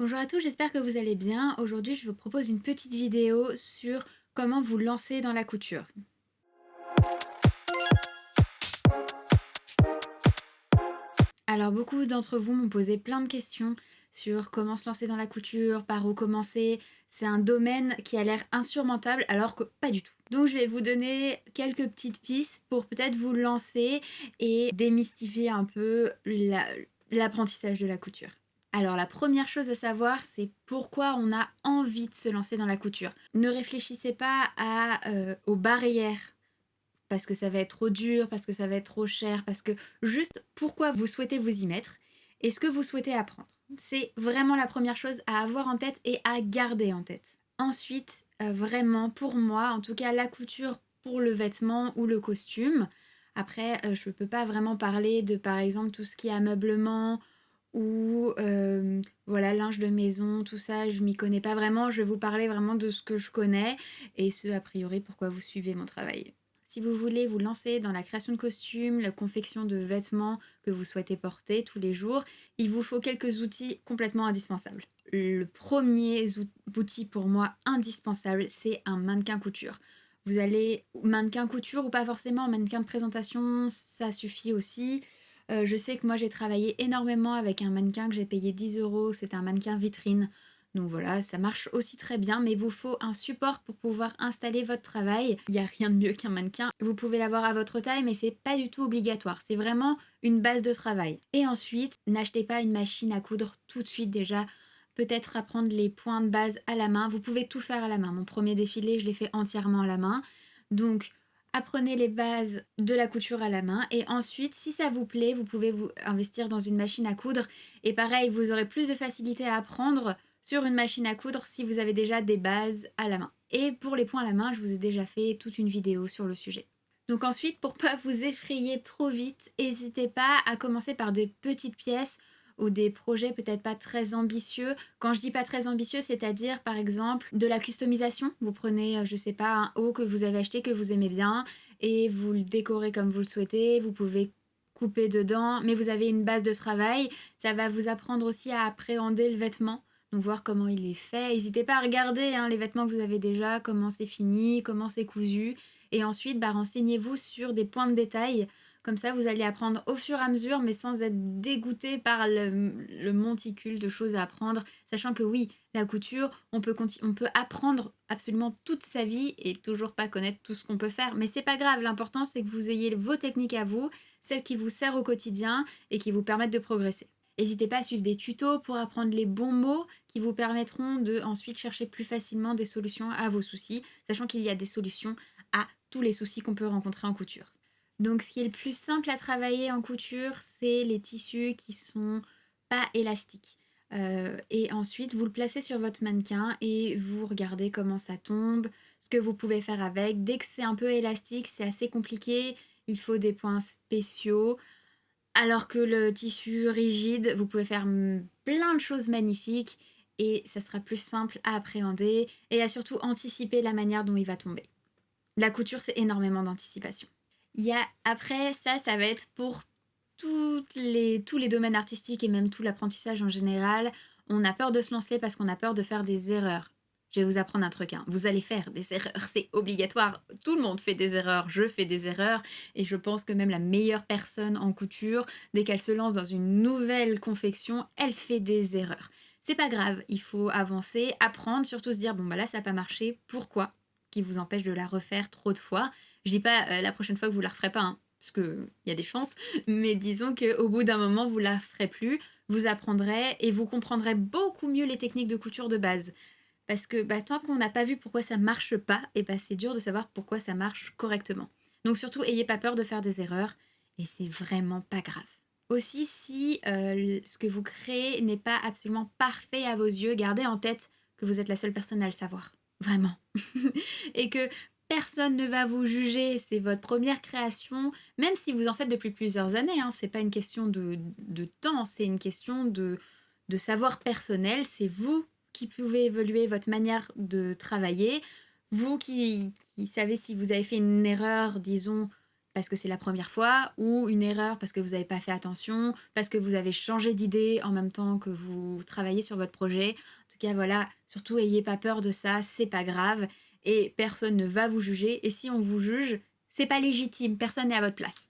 Bonjour à tous, j'espère que vous allez bien. Aujourd'hui, je vous propose une petite vidéo sur comment vous lancer dans la couture. Alors, beaucoup d'entre vous m'ont posé plein de questions sur comment se lancer dans la couture, par où commencer. C'est un domaine qui a l'air insurmontable alors que pas du tout. Donc, je vais vous donner quelques petites pistes pour peut-être vous lancer et démystifier un peu l'apprentissage de la couture. Alors la première chose à savoir, c'est pourquoi on a envie de se lancer dans la couture. Ne réfléchissez pas aux barrières, parce que ça va être trop dur, parce que ça va être trop cher, parce que juste pourquoi vous souhaitez vous y mettre et ce que vous souhaitez apprendre. C'est vraiment la première chose à avoir en tête et à garder en tête. Ensuite, vraiment pour moi, en tout cas la couture pour le vêtement ou le costume. Après, je ne peux pas vraiment parler de par exemple tout ce qui est ameublement ou voilà, linge de maison, tout ça, je m'y connais pas vraiment. Je vais vous parler vraiment de ce que je connais et ce a priori pourquoi vous suivez mon travail. Si vous voulez vous lancer dans la création de costumes, la confection de vêtements que vous souhaitez porter tous les jours, il vous faut quelques outils complètement indispensables. Le premier outil pour moi indispensable, c'est un mannequin couture. Vous allez mannequin couture ou pas forcément, mannequin de présentation, ça suffit aussi. Je sais que moi j'ai travaillé énormément avec un mannequin que j'ai payé 10 €, c'est un mannequin vitrine. Donc voilà, ça marche aussi très bien, mais il vous faut un support pour pouvoir installer votre travail. Il n'y a rien de mieux qu'un mannequin. Vous pouvez l'avoir à votre taille, mais c'est pas du tout obligatoire. C'est vraiment une base de travail. Et ensuite, n'achetez pas une machine à coudre tout de suite déjà. Peut-être apprendre les points de base à la main. Vous pouvez tout faire à la main. Mon premier défilé, je l'ai fait entièrement à la main. Donc, apprenez les bases de la couture à la main et ensuite, si ça vous plaît, vous pouvez vous investir dans une machine à coudre. Et pareil, vous aurez plus de facilité à apprendre sur une machine à coudre si vous avez déjà des bases à la main. Et pour les points à la main, je vous ai déjà fait toute une vidéo sur le sujet. Donc ensuite, pour pas vous effrayer trop vite, n'hésitez pas à commencer par des petites pièces ou des projets peut-être pas très ambitieux. Quand je dis pas très ambitieux, c'est-à-dire par exemple de la customisation. Vous prenez, je sais pas, un haut que vous avez acheté, que vous aimez bien, et vous le décorez comme vous le souhaitez. Vous pouvez couper dedans, mais vous avez une base de travail. Ça va vous apprendre aussi à appréhender le vêtement. Donc voir comment il est fait. N'hésitez pas à regarder les vêtements que vous avez déjà, comment c'est fini, comment c'est cousu. Et ensuite, renseignez-vous sur des points de détail. Comme ça, vous allez apprendre au fur et à mesure, mais sans être dégoûté par le monticule de choses à apprendre. Sachant que oui, la couture, on peut apprendre absolument toute sa vie et toujours pas connaître tout ce qu'on peut faire. Mais c'est pas grave, l'important c'est que vous ayez vos techniques à vous, celles qui vous servent au quotidien et qui vous permettent de progresser. N'hésitez pas à suivre des tutos pour apprendre les bons mots qui vous permettront de ensuite chercher plus facilement des solutions à vos soucis, sachant qu'il y a des solutions à tous les soucis qu'on peut rencontrer en couture. Donc ce qui est le plus simple à travailler en couture, c'est les tissus qui sont pas élastiques. Et ensuite, vous le placez sur votre mannequin et vous regardez comment ça tombe, ce que vous pouvez faire avec. Dès que c'est un peu élastique, c'est assez compliqué, il faut des points spéciaux. Alors que le tissu rigide, vous pouvez faire plein de choses magnifiques et ça sera plus simple à appréhender et à surtout anticiper la manière dont il va tomber. La couture, c'est énormément d'anticipation. Après, ça va être pour tous les domaines artistiques et même tout l'apprentissage en général. On a peur de se lancer parce qu'on a peur de faire des erreurs. Je vais vous apprendre un truc, vous allez faire des erreurs, c'est obligatoire. Tout le monde fait des erreurs, je fais des erreurs. Et je pense que même la meilleure personne en couture, dès qu'elle se lance dans une nouvelle confection, elle fait des erreurs. C'est pas grave, il faut avancer, apprendre, surtout se dire, bon là ça n'a pas marché, pourquoi ? Qui vous empêche de la refaire trop de fois. Je dis pas la prochaine fois que vous la referez pas, parce qu'il y a des chances, mais disons qu'au bout d'un moment, vous la ferez plus, vous apprendrez et vous comprendrez beaucoup mieux les techniques de couture de base. Parce que tant qu'on n'a pas vu pourquoi ça marche pas, c'est dur de savoir pourquoi ça marche correctement. Donc surtout, ayez pas peur de faire des erreurs, et c'est vraiment pas grave. Aussi, si ce que vous créez n'est pas absolument parfait à vos yeux, gardez en tête que vous êtes la seule personne à le savoir. Vraiment. Et que personne ne va vous juger, c'est votre première création, même si vous en faites depuis plusieurs années, c'est pas une question de temps, c'est une question de savoir personnel, c'est vous qui pouvez évoluer votre manière de travailler, vous qui savez si vous avez fait une erreur, disons, parce que c'est la première fois, ou une erreur parce que vous n'avez pas fait attention, parce que vous avez changé d'idée en même temps que vous travaillez sur votre projet. En tout cas, voilà, surtout ayez pas peur de ça, c'est pas grave, et personne ne va vous juger, et si on vous juge, c'est pas légitime, personne n'est à votre place.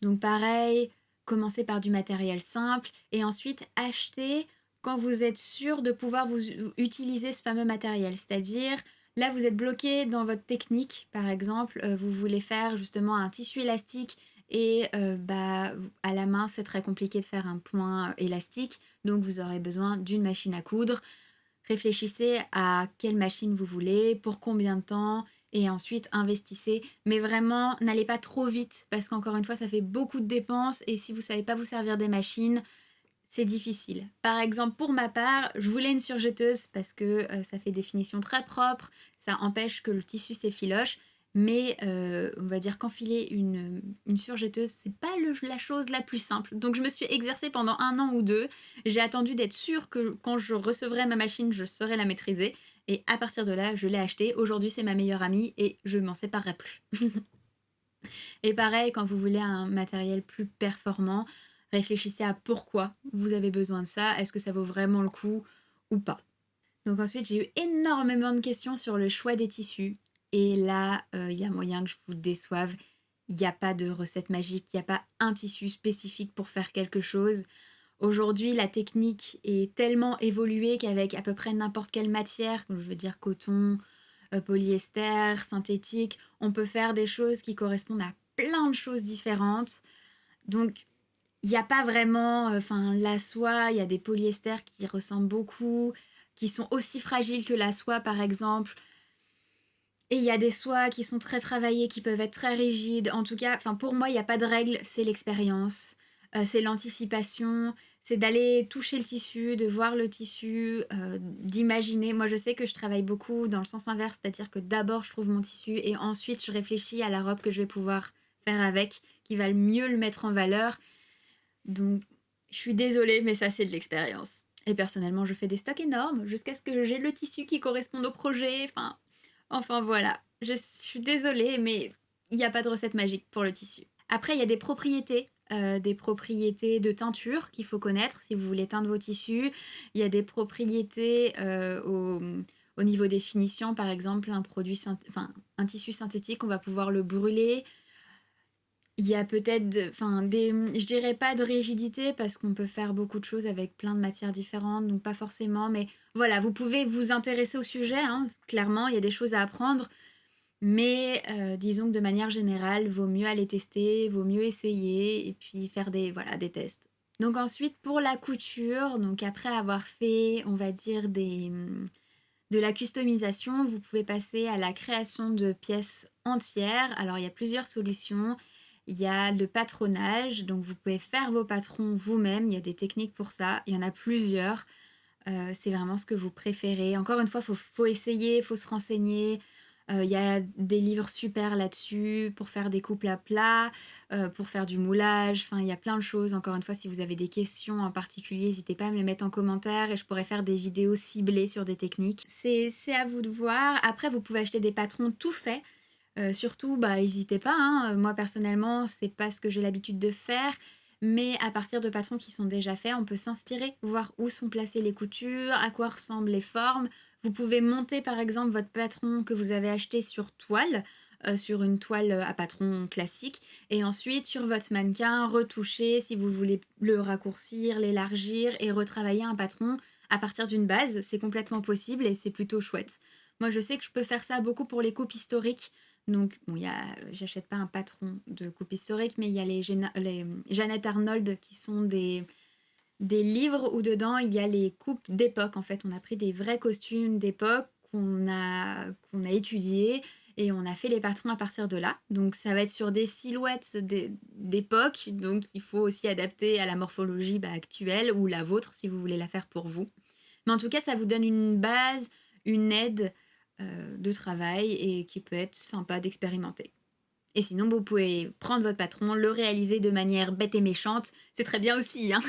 Donc pareil, commencez par du matériel simple, et ensuite achetez quand vous êtes sûr de pouvoir vous utiliser ce fameux matériel, c'est-à-dire là, vous êtes bloqué dans votre technique, par exemple, vous voulez faire justement un tissu élastique et à la main, c'est très compliqué de faire un point élastique, donc vous aurez besoin d'une machine à coudre. Réfléchissez à quelle machine vous voulez, pour combien de temps, et ensuite investissez. Mais vraiment, n'allez pas trop vite, parce qu'encore une fois, ça fait beaucoup de dépenses, et si vous ne savez pas vous servir des machines, c'est difficile. Par exemple, pour ma part, je voulais une surjeteuse parce que ça fait des finitions très propres, ça empêche que le tissu s'effiloche, mais on va dire qu'enfiler une surjeteuse, c'est pas la chose la plus simple. Donc je me suis exercée pendant 1 an ou 2, j'ai attendu d'être sûre que quand je recevrais ma machine, je saurais la maîtriser, et à partir de là, je l'ai achetée. Aujourd'hui, c'est ma meilleure amie et je m'en séparerai plus. Et pareil, quand vous voulez un matériel plus performant, réfléchissez à pourquoi vous avez besoin de ça, est-ce que ça vaut vraiment le coup ou pas. Donc ensuite, j'ai eu énormément de questions sur le choix des tissus. Et là, il y a moyen que je vous déçoive. Il n'y a pas de recette magique, il n'y a pas un tissu spécifique pour faire quelque chose. Aujourd'hui, la technique est tellement évoluée qu'avec à peu près n'importe quelle matière, je veux dire coton, polyester, synthétique, on peut faire des choses qui correspondent à plein de choses différentes. Donc, il n'y a pas vraiment... la soie, il y a des polyesters qui ressemblent beaucoup, qui sont aussi fragiles que la soie, par exemple. Et il y a des soies qui sont très travaillées, qui peuvent être très rigides. En tout cas, pour moi, il n'y a pas de règle, c'est l'expérience, c'est l'anticipation, c'est d'aller toucher le tissu, de voir le tissu, d'imaginer. Moi, je sais que je travaille beaucoup dans le sens inverse, c'est-à-dire que d'abord, je trouve mon tissu et ensuite, je réfléchis à la robe que je vais pouvoir faire avec, qui va mieux le mettre en valeur. Donc, je suis désolée, mais ça, c'est de l'expérience. Et personnellement, je fais des stocks énormes jusqu'à ce que j'ai le tissu qui corresponde au projet. Enfin voilà, je suis désolée, mais il n'y a pas de recette magique pour le tissu. Après, il y a des propriétés de teinture qu'il faut connaître si vous voulez teindre vos tissus. Il y a des propriétés au niveau des finitions, par exemple, un tissu synthétique, on va pouvoir le brûler. Il y a peut-être, je dirais pas de rigidité parce qu'on peut faire beaucoup de choses avec plein de matières différentes, donc pas forcément, mais voilà, vous pouvez vous intéresser au sujet, hein, clairement, il y a des choses à apprendre, mais disons que de manière générale, vaut mieux aller tester, vaut mieux essayer et puis faire des tests. Donc ensuite, pour la couture, donc après avoir fait, on va dire, de la customisation, vous pouvez passer à la création de pièces entières. Alors il y a plusieurs solutions. Il y a le patronage, donc vous pouvez faire vos patrons vous-même, il y a des techniques pour ça, il y en a plusieurs, c'est vraiment ce que vous préférez. Encore une fois, faut essayer, faut se renseigner, il y a des livres super là-dessus pour faire des couples à plat, pour faire du moulage, il y a plein de choses. Encore une fois, si vous avez des questions en particulier, n'hésitez pas à me les mettre en commentaire et je pourrais faire des vidéos ciblées sur des techniques. C'est à vous de voir. Après, vous pouvez acheter des patrons tout faits. Surtout, n'hésitez pas, hein. Moi, personnellement, c'est pas ce que j'ai l'habitude de faire, mais à partir de patrons qui sont déjà faits, on peut s'inspirer, voir où sont placées les coutures, à quoi ressemblent les formes. Vous pouvez monter, par exemple, votre patron que vous avez acheté sur toile, sur une toile à patron classique, et ensuite, sur votre mannequin, retoucher si vous voulez le raccourcir, l'élargir, et retravailler un patron à partir d'une base. C'est complètement possible et c'est plutôt chouette. Moi, je sais que je peux faire ça beaucoup pour les coupes historiques. Donc, bon, j'achète pas un patron de coupe historique, mais il y a les Jeannette Arnold qui sont des livres où dedans il y a les coupes d'époque. En fait, on a pris des vrais costumes d'époque qu'on a étudiés et on a fait les patrons à partir de là. Donc, ça va être sur des silhouettes d'époque. Donc, il faut aussi adapter à la morphologie actuelle ou la vôtre si vous voulez la faire pour vous. Mais en tout cas, ça vous donne une base, une aide de travail et qui peut être sympa d'expérimenter. Et sinon, vous pouvez prendre votre patron, le réaliser de manière bête et méchante, c'est très bien aussi, hein.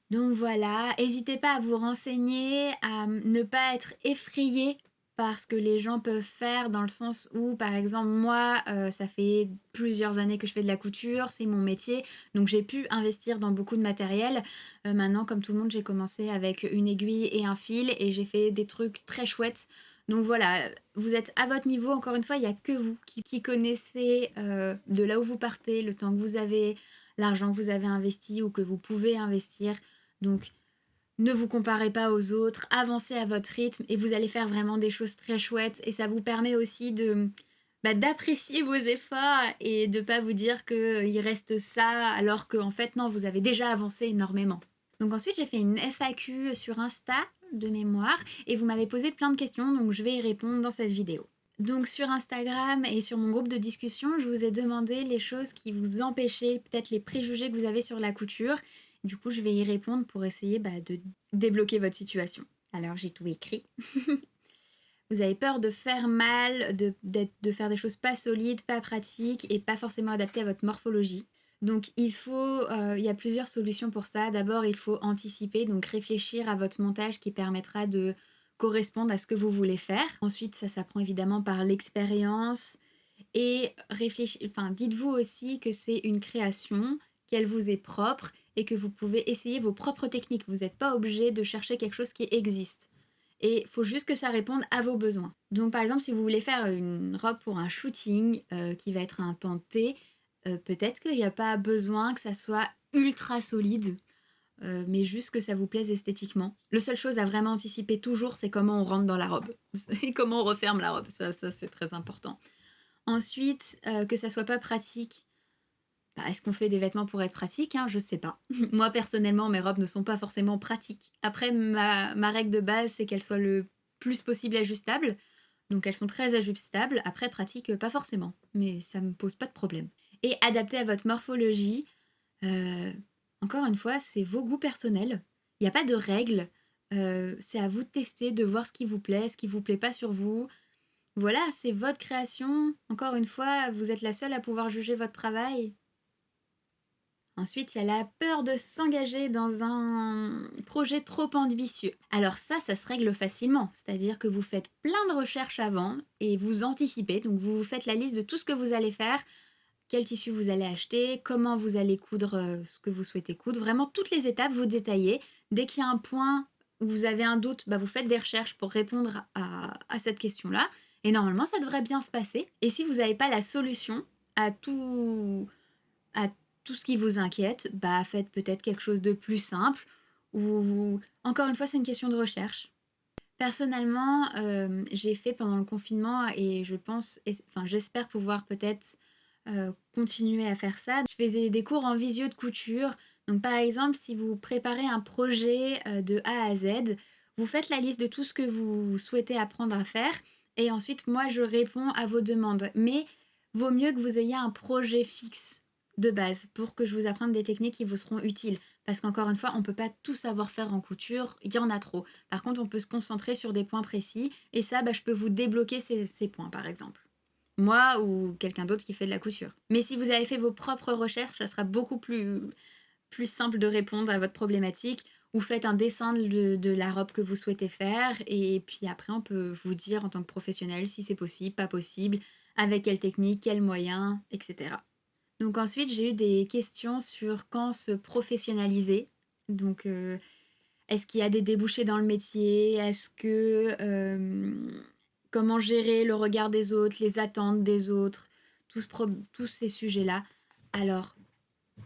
Donc voilà, n'hésitez pas à vous renseigner, à ne pas être effrayé parce que les gens peuvent faire dans le sens où, par exemple, moi, ça fait plusieurs années que je fais de la couture, c'est mon métier, donc j'ai pu investir dans beaucoup de matériel. Maintenant, comme tout le monde, j'ai commencé avec une aiguille et un fil et j'ai fait des trucs très chouettes. Donc voilà, vous êtes à votre niveau, encore une fois, il n'y a que vous qui connaissez de là où vous partez, le temps que vous avez, l'argent que vous avez investi ou que vous pouvez investir. Donc ne vous comparez pas aux autres, avancez à votre rythme et vous allez faire vraiment des choses très chouettes et ça vous permet aussi d'apprécier vos efforts et de pas vous dire qu'il reste ça alors qu'en fait non, vous avez déjà avancé énormément. Donc ensuite j'ai fait une FAQ sur Insta de mémoire et vous m'avez posé plein de questions donc je vais y répondre dans cette vidéo. Donc sur Instagram et sur mon groupe de discussion, je vous ai demandé les choses qui vous empêchaient, peut-être les préjugés que vous avez sur la couture. Du coup, je vais y répondre pour essayer de débloquer votre situation. Alors, j'ai tout écrit. Vous avez peur de faire mal, de faire des choses pas solides, pas pratiques et pas forcément adaptées à votre morphologie. Donc, il y a plusieurs solutions pour ça. D'abord, il faut anticiper, donc réfléchir à votre montage qui permettra de correspondre à ce que vous voulez faire. Ensuite, ça s'apprend évidemment par l'expérience. Et dites-vous aussi que c'est une création, qu'elle vous est propre et que vous pouvez essayer vos propres techniques. Vous n'êtes pas obligé de chercher quelque chose qui existe. Et il faut juste que ça réponde à vos besoins. Donc par exemple, si vous voulez faire une robe pour un shooting qui va être un temps T, peut-être qu'il n'y a pas besoin que ça soit ultra solide, mais juste que ça vous plaise esthétiquement. La seule chose à vraiment anticiper toujours, c'est comment on rentre dans la robe et comment on referme la robe. Ça c'est très important. Ensuite, que ça soit pas pratique. Est-ce qu'on fait des vêtements pour être pratique, hein? Je sais pas. Moi, personnellement, mes robes ne sont pas forcément pratiques. Après, ma règle de base, c'est qu'elles soient le plus possible ajustables. Donc, elles sont très ajustables. Après, pratique, pas forcément. Mais ça me pose pas de problème. Et adapté à votre morphologie, encore une fois, c'est vos goûts personnels. Il n'y a pas de règles. C'est à vous de tester, de voir ce qui vous plaît, ce qui vous plaît pas sur vous. Voilà, c'est votre création. Encore une fois, vous êtes la seule à pouvoir juger votre travail. Ensuite, il y a la peur de s'engager dans un projet trop ambitieux. Alors ça se règle facilement. C'est-à-dire que vous faites plein de recherches avant et vous anticipez. Donc vous vous faites la liste de tout ce que vous allez faire, quel tissu vous allez acheter, comment vous allez coudre ce que vous souhaitez coudre. Vraiment, toutes les étapes, vous détaillez. Dès qu'il y a un point où vous avez un doute, vous faites des recherches pour répondre à cette question-là. Et normalement, ça devrait bien se passer. Et si vous n'avez pas la solution à tout ce qui vous inquiète, faites peut-être quelque chose de plus simple. Ou encore une fois, c'est une question de recherche. Personnellement, j'ai fait pendant le confinement et j'espère pouvoir peut-être continuer à faire ça. Je faisais des cours en visio de couture. Donc par exemple, si vous préparez un projet de A à Z, vous faites la liste de tout ce que vous souhaitez apprendre à faire et ensuite moi je réponds à vos demandes. Mais vaut mieux que vous ayez un projet fixe de base pour que je vous apprenne des techniques qui vous seront utiles. Parce qu'encore une fois, on ne peut pas tout savoir faire en couture, il y en a trop. Par contre, on peut se concentrer sur des points précis et ça, je peux vous débloquer ces points par exemple. Moi ou quelqu'un d'autre qui fait de la couture. Mais si vous avez fait vos propres recherches, ça sera beaucoup plus simple de répondre à votre problématique. Ou faites un dessin de la robe que vous souhaitez faire et puis après on peut vous dire en tant que professionnel si c'est possible, pas possible, avec quelle technique, quels moyens, etc. Donc ensuite j'ai eu des questions sur quand se professionnaliser. Donc est-ce qu'il y a des débouchés dans le métier? Est-ce que comment gérer le regard des autres, les attentes des autres, tous ces sujets-là. Alors,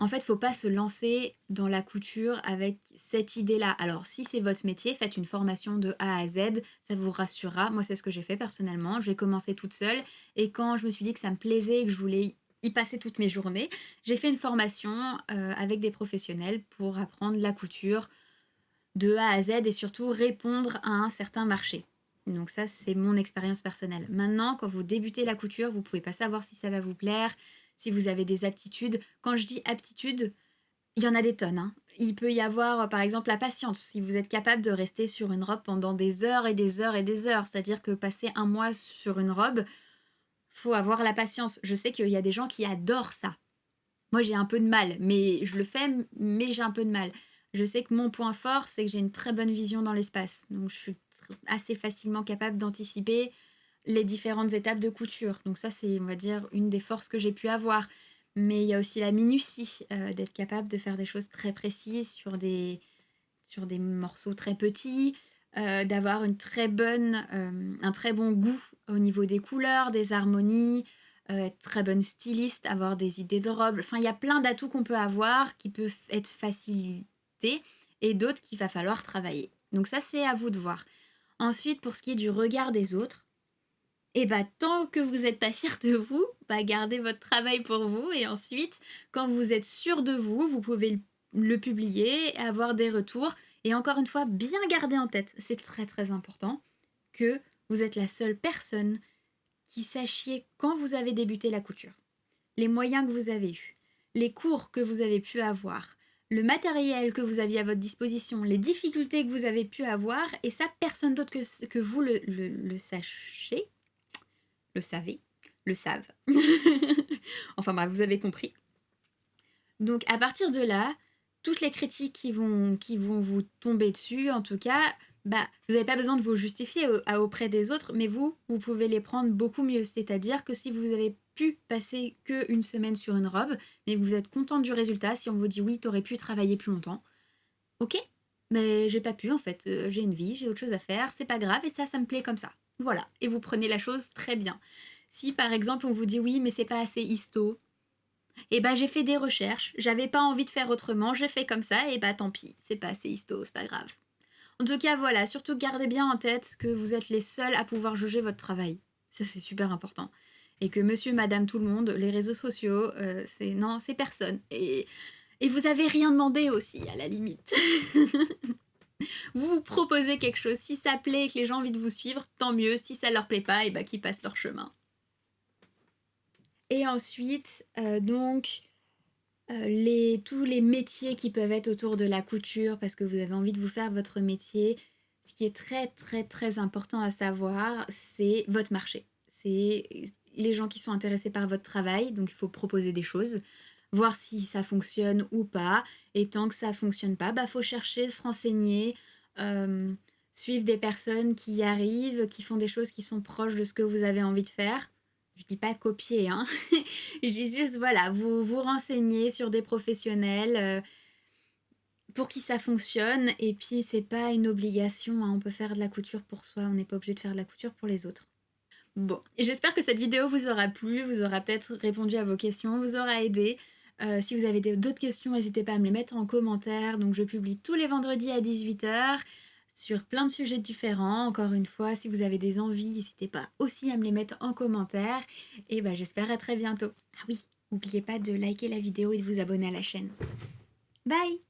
en fait, il ne faut pas se lancer dans la couture avec cette idée-là. Alors, si c'est votre métier, faites une formation de A à Z, ça vous rassurera. Moi, c'est ce que j'ai fait personnellement. J'ai commencé toute seule et quand je me suis dit que ça me plaisait et que je voulais y passer toutes mes journées, j'ai fait une formation avec des professionnels pour apprendre la couture de A à Z et surtout répondre à un certain marché. Donc ça, c'est mon expérience personnelle. Maintenant, quand vous débutez la couture, vous ne pouvez pas savoir si ça va vous plaire, si vous avez des aptitudes. Quand je dis aptitudes, il y en a des tonnes, hein. Il peut y avoir, par exemple, la patience. Si vous êtes capable de rester sur une robe pendant des heures et des heures et des heures, c'est-à-dire que passer un mois sur une robe, faut avoir la patience. Je sais qu'il y a des gens qui adorent ça. Moi, j'ai un peu de mal, mais je le fais, mais j'ai un peu de mal. Je sais que mon point fort, c'est que j'ai une très bonne vision dans l'espace. Donc, je suis assez facilement capable d'anticiper les différentes étapes de couture. Donc ça, c'est, on va dire, une des forces que j'ai pu avoir. Mais il y a aussi la minutie, d'être capable de faire des choses très précises sur des morceaux très petits, d'avoir un très bon goût au niveau des couleurs, des harmonies, être très bonne styliste, avoir des idées de robes. Enfin, il y a plein d'atouts qu'on peut avoir qui peuvent être facilités et d'autres qu'il va falloir travailler. Donc ça, c'est à vous de voir. Ensuite, pour ce qui est du regard des autres, et bah tant que vous n'êtes pas fier de vous, bah gardez votre travail pour vous et ensuite, quand vous êtes sûr de vous, vous pouvez le publier, avoir des retours et encore une fois, bien garder en tête, c'est très très important, que vous êtes la seule personne qui sachiez quand vous avez débuté la couture, les moyens que vous avez eus, les cours que vous avez pu avoir, le matériel que vous aviez à votre disposition, les difficultés que vous avez pu avoir, et ça, personne d'autre que vous le sachez, le savez, le savent. Enfin bref, vous avez compris. Donc à partir de là, toutes les critiques qui vont vous tomber dessus, en tout cas, bah, vous n'avez pas besoin de vous justifier auprès des autres, mais vous pouvez les prendre beaucoup mieux. C'est-à-dire que si vous avez pu passer qu'une semaine sur une robe, mais que vous êtes content du résultat, si on vous dit oui, t'aurais pu travailler plus longtemps, ok, mais j'ai pas pu en fait, j'ai une vie, j'ai autre chose à faire, c'est pas grave, et ça me plaît comme ça. Voilà, et vous prenez la chose très bien. Si par exemple on vous dit oui, mais c'est pas assez histo, et bah j'ai fait des recherches, j'avais pas envie de faire autrement, j'ai fait comme ça, et bah tant pis, c'est pas assez histo, c'est pas grave. En tout cas, voilà, surtout gardez bien en tête que vous êtes les seuls à pouvoir juger votre travail. Ça, c'est super important. Et que monsieur, madame, tout le monde, les réseaux sociaux, c'est personne. Et vous avez rien demandé aussi, à la limite. Vous proposez quelque chose, si ça plaît et que les gens ont envie de vous suivre, tant mieux. Si ça leur plaît pas, et bah qu'ils passent leur chemin. Et ensuite, tous les métiers qui peuvent être autour de la couture parce que vous avez envie de vous faire votre métier, ce qui est très très très important à savoir, c'est votre marché. C'est les gens qui sont intéressés par votre travail, donc il faut proposer des choses, voir si ça fonctionne ou pas, et tant que ça fonctionne pas, bah faut chercher, se renseigner, euh, suivre des personnes qui y arrivent, qui font des choses qui sont proches de ce que vous avez envie de faire. Je dis pas copier, hein. Je dis juste, voilà, vous vous renseignez sur des professionnels pour qui ça fonctionne. Et puis, c'est pas une obligation, hein. On peut faire de la couture pour soi, on n'est pas obligé de faire de la couture pour les autres. Bon, j'espère que cette vidéo vous aura plu, vous aura peut-être répondu à vos questions, vous aura aidé. Si vous avez d'autres questions, n'hésitez pas à me les mettre en commentaire. Donc, je publie tous les vendredis à 18h sur plein de sujets différents. Encore une fois, si vous avez des envies, n'hésitez pas aussi à me les mettre en commentaire. Et bah, j'espère à très bientôt. Ah oui, n'oubliez pas de liker la vidéo et de vous abonner à la chaîne. Bye!